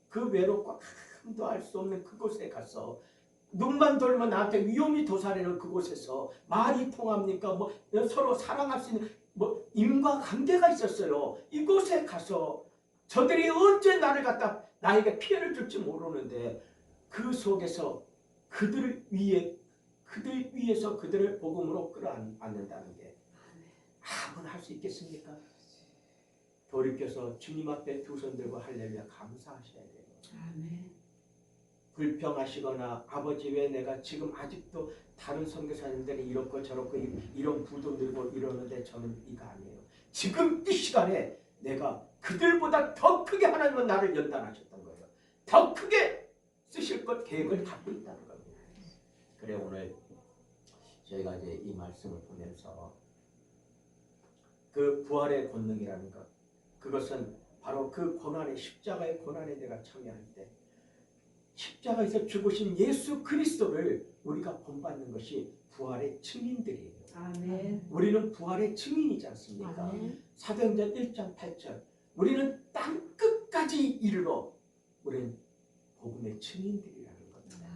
그 외롭고 아무도 알 수 없는 그곳에 가서 눈만 돌면 나한테 위험이 도사리는 그곳에서 말이 통합니까? 뭐 서로 사랑할 수 있는 인과관계가 있었어요. 이곳에 가서 저들이 언제 나를 갖다 나에게 피해를 줄지 모르는데 그 속에서 그들 위에서 그들을 복음으로 끌어안는다는 게 아무나 할 수 있겠습니까? 돌이켜서 주님 앞에 두 손 들고 할렐루야 감사하셔야 돼요. 아멘. 불평하시거나 아버지 왜 내가 지금 아직도 다른 선교사님들이 이렇고 저렇고 이런 부도 들고 이러는데 저는 이거 아니에요. 지금 이 시간에 내가 그들보다 더 크게 하나님은 나를 연단하셨던 거예요. 더 크게 쓰실 것 계획을 갖고 있다는 겁니다. 그래 오늘 저희가 이제 이 말씀을 보면서 그 부활의 권능이라는 것, 그것은 바로 그 고난의 십자가의 고난에 내가 참여할 때 십자가에서 죽으신 예수 그리스도를 우리가 본받는 것이 부활의 증인들이에요. 아멘. 우리는 부활의 증인이지 않습니까? 아멘. 사도행전 1장 8절 우리는 땅 끝까지 이르러 우리는 복음의 증인들이라는 겁니다.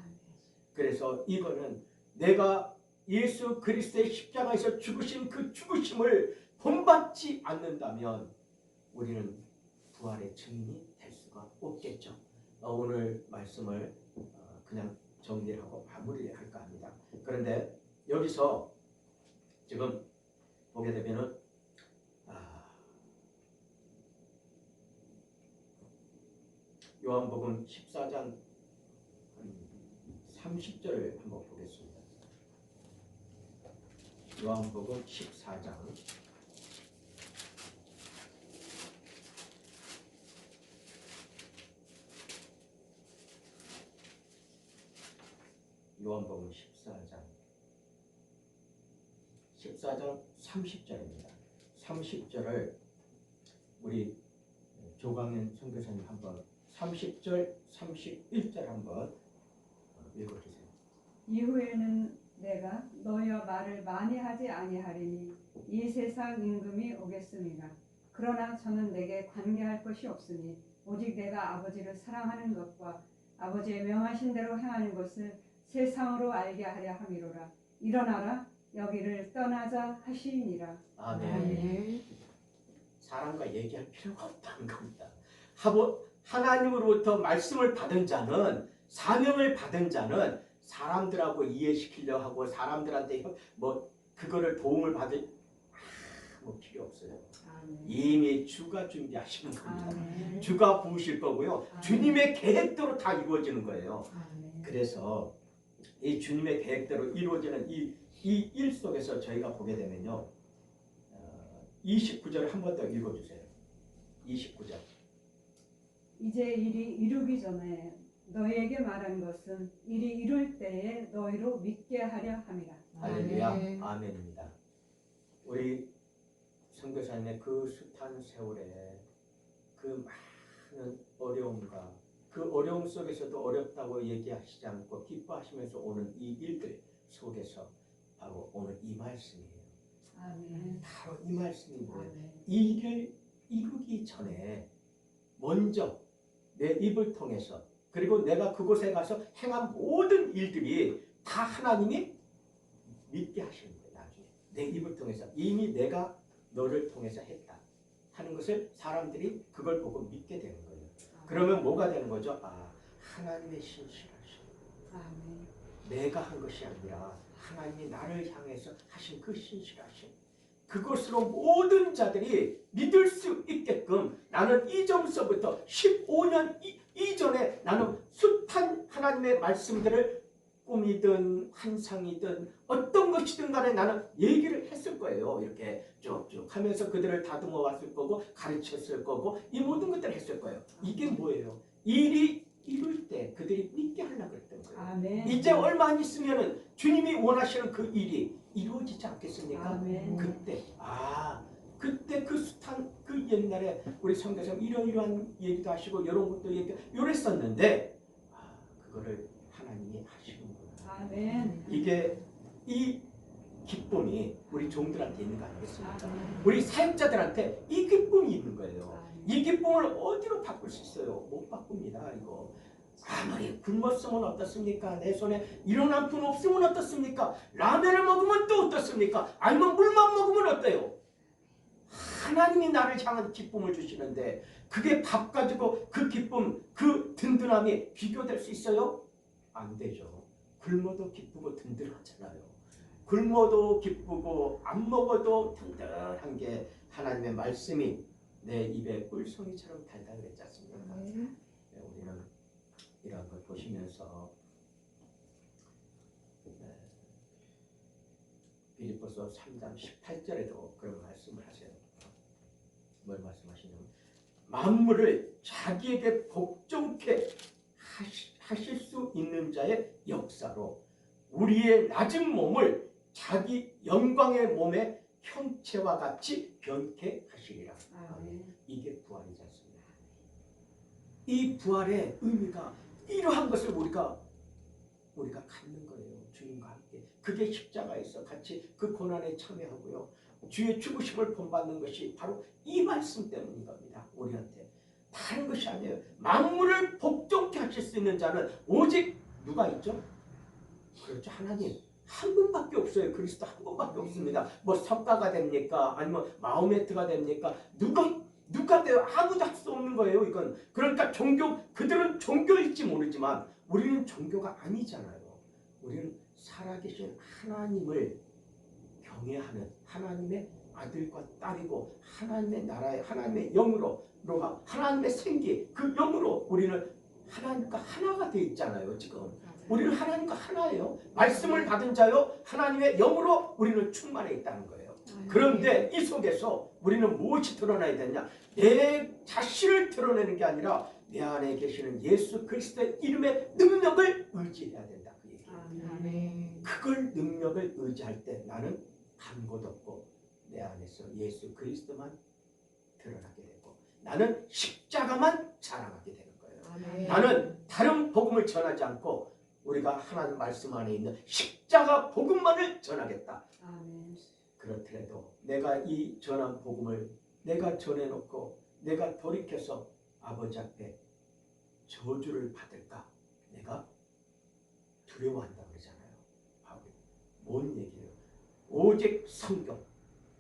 그래서 이거는 내가 예수 그리스도의 십자가에서 죽으신 그 죽으심을 본받지 않는다면 우리는 부활의 증인이 될 수가 없겠죠. 오늘 말씀을 그냥 정리하고 마무리를 할까 합니다. 그런데 여기서 지금 보게 되면은 요한복음 14장 30절을 한번 보겠습니다. 요한복음 14장 요한복음 14장 30절입니다. 30절을 우리 조광현 선교사님 한번 30절, 31절 한번 읽어주세요. 이후에는 내가 너희와 말을 많이 하지 아니하리니 이 세상 임금이 오겠습니다. 그러나 저는 내게 관계할 것이 없으니 오직 내가 아버지를 사랑하는 것과 아버지의 명하신 대로 행하는 것을 세상으로 알게 하려 함이로라. 일어나라 여기를 떠나자 하시니라. 아멘. 아멘. 사람과 얘기할 필요가 없다는 겁니다. 하나님으로부터 말씀을 받은 자는 사명을 받은 자는 사람들하고 이해시키려 하고 사람들한테 뭐 그거를 도움을 받을 뭐 필요 없어요. 아멘. 이미 주가 준비하시는 겁니다. 아멘. 주가 부으실 거고요. 아멘. 주님의 계획대로 다 이루어지는 거예요. 아멘. 그래서 이 주님의 계획대로 이루어지는 이 일 속에서 저희가 보게 되면요. 29절을 한 번 더 읽어주세요. 29절. 이제 일이 이루기 전에 너희에게 말한 것은 일이 이룰 때에 너희로 믿게 하려 함이라. 할렐루야. 아멘. 아멘입니다. 우리 선교사님의 그 숱한 세월에 그 많은 어려움과 그 어려움 속에서도 어렵다고 얘기하시지 않고 기뻐하시면서 오는 이 일들 속에서 바로 오늘 이 말씀이에요. 아멘. 바로 이 말씀이 뭐예요? 아멘. 이 일을 이루기 전에 먼저 내 입을 통해서 그리고 내가 그곳에 가서 행한 모든 일들이 다 하나님이 믿게 하시는 거예요. 나중에 내 입을 통해서 이미 내가 너를 통해서 했다 하는 것을 사람들이 그걸 보고 믿게 되는 거예요. 그러면 뭐가 되는 거죠? 하나님의 신실하심. 아멘. 내가 한 것이 아니라 하나님이 나를 향해서 하신 그 신실하심. 그것으로 모든 자들이 믿을 수 있게끔 나는 이전서부터 15년 이전에 나는 숱한 하나님의 말씀들을 꿈이든 환상이든 어떤 것이든 간에 나는 얘기를 했을 거예요. 이렇게 쭉쭉 하면서 그들을 다듬어 왔을 거고 가르쳤을 거고 이 모든 것들을 했을 거예요. 이게 뭐예요? 일이 이룰 때 그들이 믿게 하려고 그랬던 거예요. 아멘. 이제 얼마 안 있으면 주님이 원하시는 그 일이 이루어지지 않겠습니까? 아멘. 그때 그 숱한 그 옛날에 우리 성교사님 이러이러한 얘기도 하시고 이런 것도 얘기하고 이랬었는데 그거를 하나님이 하시는구나. 아멘. 이게 이 기쁨이 우리 종들한테 있는 거 아니겠습니까? 아멘. 우리 사역자들한테 이 기쁨이 있는 거예요. 아멘. 이 기쁨을 어디로 바꿀 수 있어요? 못 바꿉니다. 이거 아무리 굶었으면 어떻습니까? 내 손에 이런 한 푼 없으면 어떻습니까? 라면을 먹으면 또 어떻습니까? 아니면 물만 먹으면 어때요? 하나님이 나를 향한 기쁨을 주시는데 그게 밥 가지고 그 기쁨, 그 든든함이 비교될 수 있어요? 안 되죠. 굶어도 기쁘고 든든하잖아요. 굶어도 기쁘고 안 먹어도 든든한 게 하나님의 말씀이 내 입에 꿀송이처럼 달다 그랬지 않습니까? 우리는 이런 걸 보시면서 빌립보서 3장 18절에도 그런 말씀을 하세요. 뭘 말씀하시냐면 만물을 자기에게 복종케 하실 수 있는 자의 역사로 우리의 낮은 몸을 자기 영광의 몸의 형체와 같이 변케 하시리라. 이게 부활이지 않습니까? 이 부활의 의미가 이러한 것을 우리가 갖는 거예요. 주님과 함께. 그게 십자가에서 같이 그 고난에 참여하고요. 주의 죽으심을 본받는 것이 바로 이 말씀 때문인 겁니다. 우리한테. 다른 것이 아니에요. 만물을 복종케 하실 수 있는 자는 오직 누가 있죠? 그렇죠. 하나님. 한 분밖에 없어요. 그리스도 한 분밖에 없습니다. 뭐 석가가 됩니까? 아니면 마호메트가 됩니까? 누가 돼요? 아무도 할 수 없는 거예요. 이건. 그러니까 그들은 종교일지 모르지만 우리는 종교가 아니잖아요. 우리는 살아계신 하나님을 경외하는 하나님의 아들과 딸이고 하나님의 나라의 하나님의 영으로 하나님의 생기 그 영으로 우리는 하나님과 하나가 되어 있잖아요. 지금 우리는 하나님과 하나예요. 말씀을 받은 자요 하나님의 영으로 우리는 충만해 있다는 거예요. 그런데 이 속에서 우리는 무엇이 드러나야 되냐? 내 자신을 드러내는 게 아니라 내 안에 계시는 예수 그리스도의 이름의 능력을 의지해야 된다. 그 얘기예요. 그걸 능력을 의지할 때 나는 아무것도 없고 내 안에서 예수 그리스도만 드러나게 되고 나는 십자가만 자랑하게 되는 거예요. 나는 다른 복음을 전하지 않고 우리가 하나님 말씀 안에 있는 십자가 복음만을 전하겠다. 그렇더라도 내가 이 전한 복음을 내가 전해놓고 내가 돌이켜서 아버지 앞에 저주를 받을까? 내가 두려워한다 그러잖아요. 바울이. 뭔 얘기예요? 오직 성경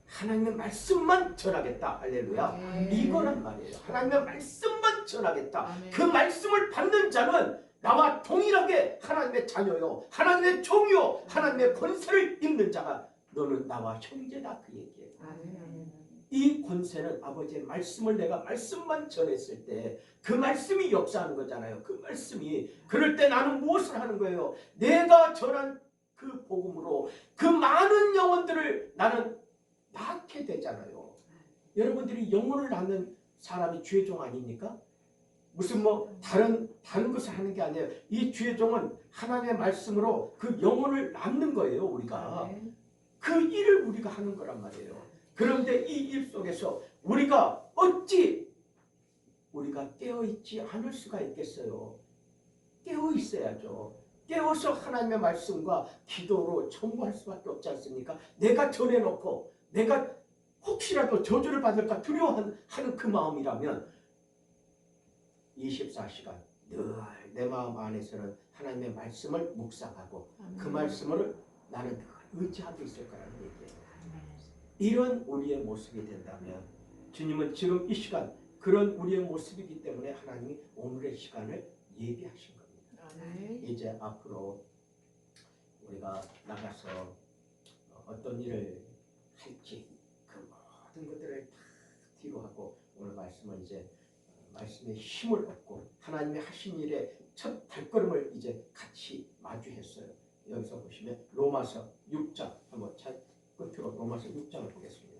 하나님의 말씀만 전하겠다. 할렐루야. 이거란 말이에요. 하나님의 말씀만 전하겠다. 그 말씀을 받는 자는 나와 동일하게 하나님의 자녀요. 하나님의 종이요. 하나님의 권세를 입는 자가 너는 나와 형제다. 그 얘기예요. 이 권세는 아버지의 말씀을 내가 말씀만 전했을 때 그 말씀이 역사하는 거잖아요. 그 말씀이. 그럴 때 나는 무엇을 하는 거예요? 내가 전한 그 복음으로 그 많은 영혼들을 나는 낳게 되잖아요. 여러분들이 영혼을 낳는 사람이 주의 종 아닙니까? 무슨 뭐 다른 것을 하는 게 아니에요. 이 주의 종은 하나님의 말씀으로 그 영혼을 낳는 거예요. 우리가. 그 일을 우리가 하는 거란 말이에요. 그런데 이 일 속에서 우리가 어찌 우리가 깨어있지 않을 수가 있겠어요. 깨어 있어야죠. 깨어서 하나님의 말씀과 기도로 청구할 수밖에 없지 않습니까? 내가 전해놓고 내가 혹시라도 저주를 받을까 두려워하는 그 마음이라면 24시간 늘 내 마음 안에서는 하나님의 말씀을 묵상하고 그 말씀을 나는 의지하고 있을 거라는 얘기예요. 이런 우리의 모습이 된다면 주님은 지금 이 시간 그런 우리의 모습이기 때문에 하나님이 오늘의 시간을 예비하신 겁니다. 이제 앞으로 우리가 나가서 어떤 일을 할지 그 모든 것들을 다 뒤로 하고 오늘 말씀은 이제 말씀의 힘을 얻고 하나님의 하신 일의 첫 발걸음을 이제 같이 마주했어요. 여기서 보시면 로마서 6장 한번 끝으로 로마서 6장을 보겠습니다.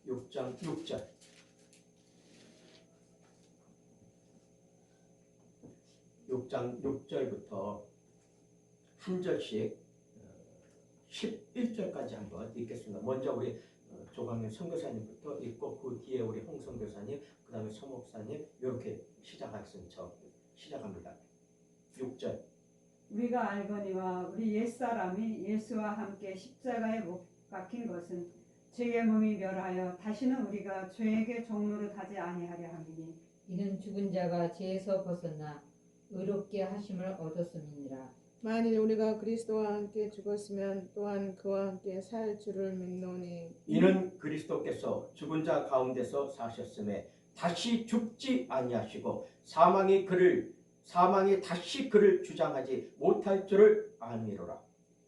6장 6절. 6장 6절부터 한 절씩 11절까지 한번 읽겠습니다. 먼저 우리 조광래 선교사님부터 읽고 그 뒤에 우리 홍 선교사님, 그 다음에 서 목사님 이렇게 시작합니다. 6절. 우리가 알거니와 우리 옛사람이 예수와 함께 십자가에 못 박힌 것은 죄의 몸이 멸하여 다시는 우리가 죄에게 종노릇하지 아니하려 함이니 이는 죽은 자가 죄에서 벗어나 의롭게 하심을 얻었음이니라. 만일 우리가 그리스도와 함께 죽었으면 또한 그와 함께 살 줄을 믿노니 이는 그리스도께서 죽은 자 가운데서 사셨음에 다시 죽지 아니하시고 사망이 다시 그를 주장하지 못할 줄을 아미로라.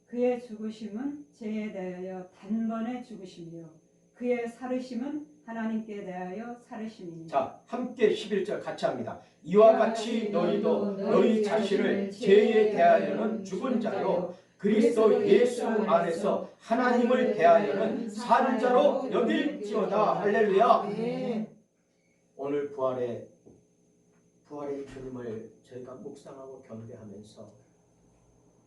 그의 죽으심은 죄에 대하여 단번에 죽으심이요 그의 살으심은 하나님께 대하여 살으심이니. 자, 함께 11절 같이 합니다. 이와 같이 너희도 너희 자신을 죄에 대하여는 죽은 자요 그리스도 예수 안에서 하나님을 대하여는 산 자로 여길지어다. 할렐루야. 아멘. 오늘 부활의 주님을 저희가 묵상하고 경배하면서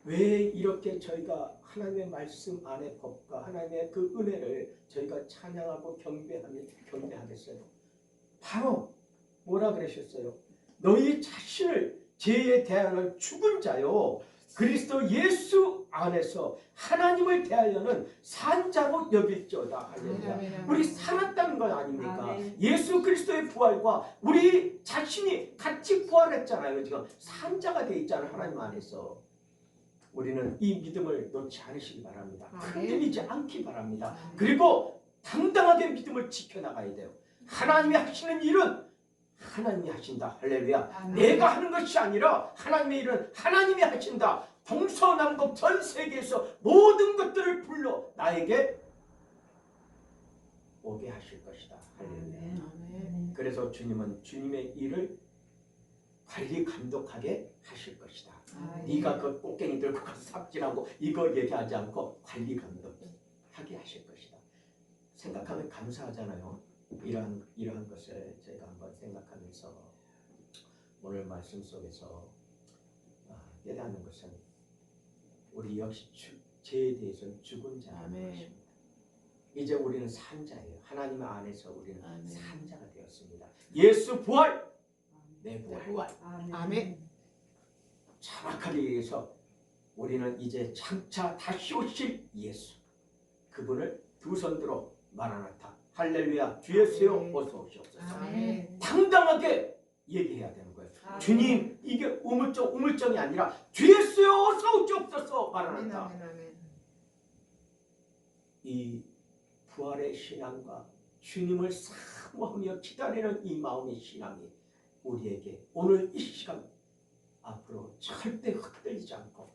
왜 이렇게 저희가 하나님의 말씀 안의 법과 하나님의 그 은혜를 저희가 찬양하고 경배하겠어요? 바로 뭐라 그러셨어요? 너희 자신을 죄에 대하여는 죽은 자요 그리스도 예수 안에서 하나님을 대하여는 산 자로 여길지어다. 할렐루야. 우리 살았다는 것 아닙니까? 아멘. 예수 그리스도의 부활과 우리 자신이 같이 부활했잖아요. 지금 산 자가 돼 있잖아요. 하나님 안에서. 우리는 이 믿음을 놓지 않으시기 바랍니다. 흔들리지 않기 바랍니다. 그리고 당당하게 믿음을 지켜나가야 돼요. 하나님이 하시는 일은 하나님이 하신다. 할렐루야. 아멘. 내가 하는 것이 아니라 하나님의 일은 하나님이 하신다. 동서남북 전 세계에서 모든 것들을 불러 나에게 오게 하실 것이다. 할렐루야. 아멘. 그래서 주님은 주님의 일을 관리 감독하게 하실 것이다. 아멘. 네가 그 꽃갱이 들고 가서 삽질하고 이거 얘기하지 않고 관리 감독하게 하실 것이다. 생각하면 감사하잖아요. 이러한 것을 제가 한번 생각하면서 오늘 말씀 속에서 깨닫는 것은 우리 역시 죄에 대해서는 죽은 자라는 아멘. 것입니다. 이제 우리는 산 자예요. 하나님 안에서 우리는 아멘. 산 자가 되었습니다. 예수 부활, 내 부활. 아멘. 정확하게 얘기해서 우리는 이제 장차 다시 오실 예수 그분을 두 손 들어 마라나타 할렐루야 주 예수여 아멘. 어서 오시옵소서. 아멘. 당당하게 얘기해야 되는 거예요. 아멘. 주님 이게 우물정이 아니라 주 예수여 어서 오시옵소서 아멘. 마라나타. 아멘. 아멘. 이 부활의 신앙과 주님을 사모하며 기다리는 이 마음의 신앙이 우리에게 오늘 이 시간 앞으로 절대 흩날리지 않고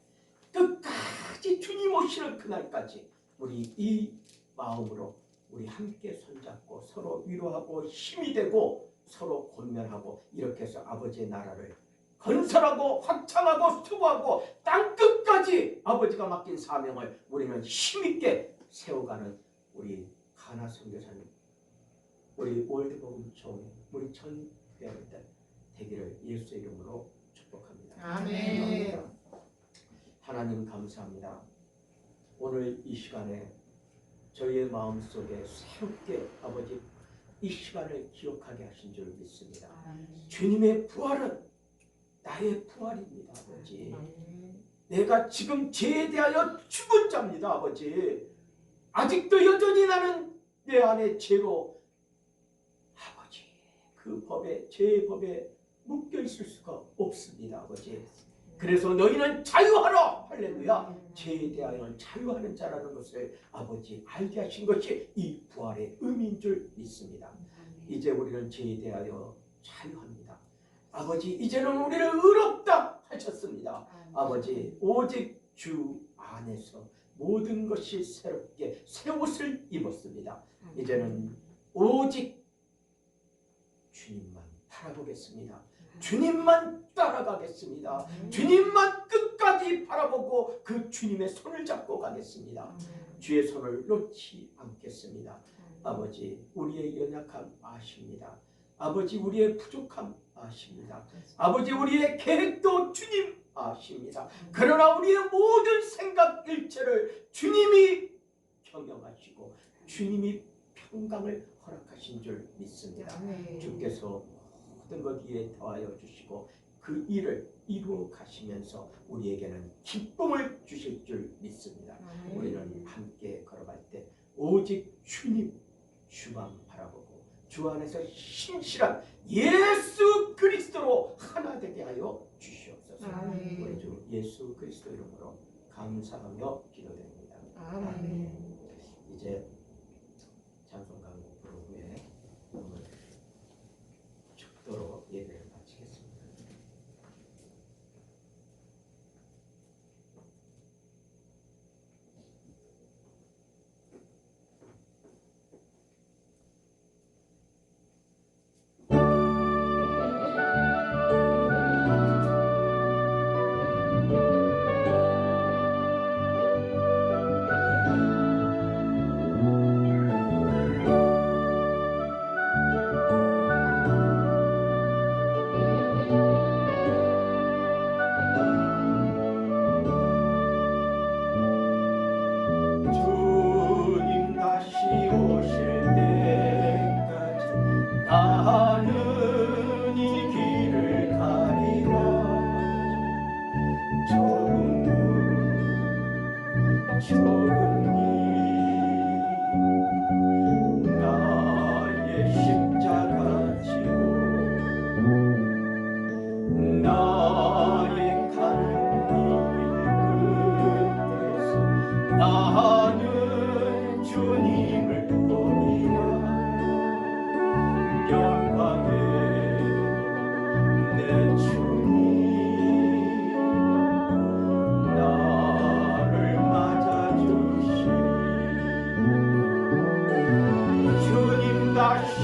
끝까지 주님 오시는 그날까지 우리 이 마음으로 우리 함께 손잡고 서로 위로하고 힘이 되고 서로 권면하고 이렇게 해서 아버지의 나라를 건설하고 확장하고 수고하고 땅끝까지 아버지가 맡긴 사명을 우리는 힘있게 세워가는 우리 가나 선교사님 우리 올드복음 종 우리 전회원들 되기를 예수의 이름으로 축복합니다. 아멘. 하나님 감사합니다. 오늘 이 시간에 저희의 마음속에 새롭게 아버지 이 시간을 기억하게 하신 줄 믿습니다. 주님의 부활은 나의 부활입니다. 아버지. 내가 지금 죄에 대하여 죽은 자입니다. 아버지. 아직도 여전히 나는 내 안에 죄로 아버지 그 법에 죄의 법에 묶여 있을 수가 없습니다. 아버지. 그래서 너희는 자유하라. 할렐루야. 죄에 대하여는 자유하는 자라는 것을 아버지 알게 하신 것이 이 부활의 의미인 줄 믿습니다. 이제 우리는 죄에 대하여 자유합니다. 아버지 이제는 우리를 의롭다 하셨습니다. 아버지 오직 주 안에서 모든 것이 새롭게 새 옷을 입었습니다. 이제는 오직 주님만 바라보겠습니다. 주님만 따라가겠습니다. 주님만 끝까지 바라보고 그 주님의 손을 잡고 가겠습니다. 주의 손을 놓지 않겠습니다. 아버지 우리의 연약함 아십니다. 아버지 우리의 부족함 아십니다. 아버지 우리의 계획도 주님 아십니다. 그러나 우리의 모든 생각 일체를 주님이 경영하시고 주님이 평강을 허락하신 줄 믿습니다. 주께서 모든 것 위에 더하여 주시고 그 일을 이루어 가시면서 우리에게는 기쁨을 주실 줄 믿습니다. 우리는 함께 걸어갈 때 오직 주님 주만 바라보고 주 안에서 신실한 예수 그리스도로 하나 되게 하여 주시옵소서. 주옵소서. 아멘. 우리 주 예수 그리스도 이름으로 감사하며 기도드립니다. 아멘. 이제 찬송 강곡 부른 후에 오늘 축도로 예배를 마치겠습니다. 주님 다시 오실 때까지 나는 이 길을 가리라. 조금이 나의 십자가 지고 나의 가는 길 끝에서 나는 주님을 보리라. 영광의 내 주님 나를 맞아주시니 주님 다시